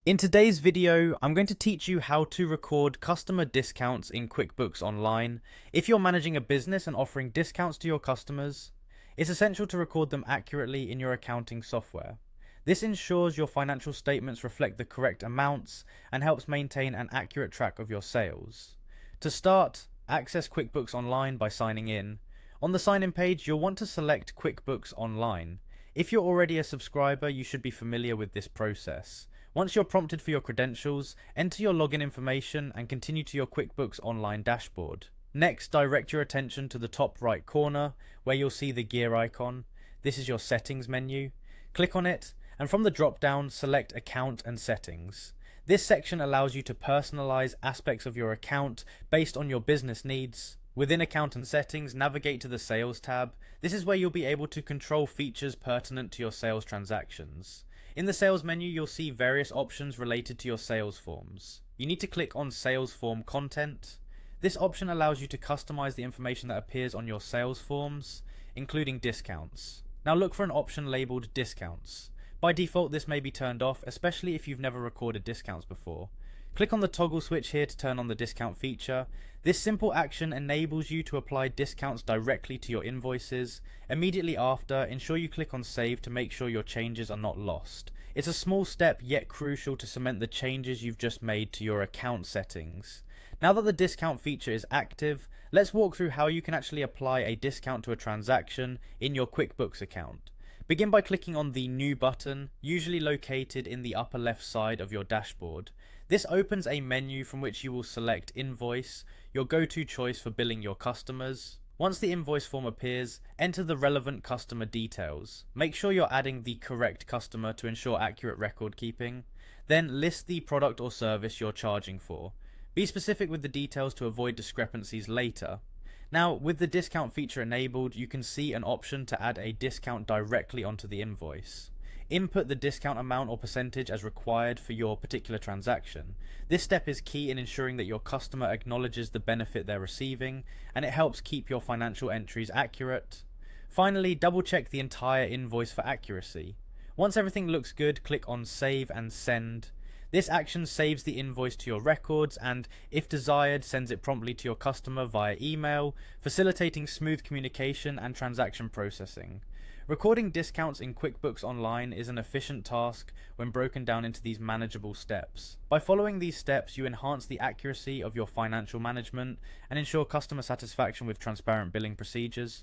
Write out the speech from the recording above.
In today's video, I'm going to teach you how to record customer discounts in QuickBooks Online. If you're managing a business and offering discounts to your customers, it's essential to record them accurately in your accounting software. This ensures your financial statements reflect the correct amounts and helps maintain an accurate track of your sales. To start, access QuickBooks Online by signing in. On the sign-in page, you'll want to select QuickBooks Online. If you're already a subscriber, you should be familiar with this process. Once you're prompted for your credentials, enter your login information and continue to your QuickBooks Online dashboard. Next, direct your attention to the top right corner where you'll see the gear icon. This is your settings menu. Click on it, and from the drop-down, select Account and Settings. This section allows you to personalize aspects of your account based on your business needs. Within Account and Settings, navigate to the Sales tab. This is where you'll be able to control features pertinent to your sales transactions. In the sales menu, you'll see various options related to your sales forms. You need to click on Sales Form Content. This option allows you to customize the information that appears on your sales forms, including discounts. Now look for an option labeled Discounts. By default, this may be turned off, especially if you've never recorded discounts before. Click on the toggle switch here to turn on the discount feature. This simple action enables you to apply discounts directly to your invoices. Immediately after, ensure you click on Save to make sure your changes are not lost. It's a small step, yet crucial to cement the changes you've just made to your account settings. Now that the discount feature is active, let's walk through how you can actually apply a discount to a transaction in your QuickBooks account. Begin by clicking on the New button, usually located in the upper left side of your dashboard. This opens a menu from which you will select Invoice, your go-to choice for billing your customers. Once the invoice form appears, enter the relevant customer details. Make sure you're adding the correct customer to ensure accurate record keeping. Then list the product or service you're charging for. Be specific with the details to avoid discrepancies later. Now, with the discount feature enabled, you can see an option to add a discount directly onto the invoice. Input the discount amount or percentage as required for your particular transaction. This step is key in ensuring that your customer acknowledges the benefit they're receiving, and it helps keep your financial entries accurate. Finally, double check the entire invoice for accuracy. Once everything looks good, click on Save and Send. This action saves the invoice to your records and, if desired, sends it promptly to your customer via email, facilitating smooth communication and transaction processing. Recording discounts in QuickBooks Online is an efficient task when broken down into these manageable steps. By following these steps, you enhance the accuracy of your financial management and ensure customer satisfaction with transparent billing procedures.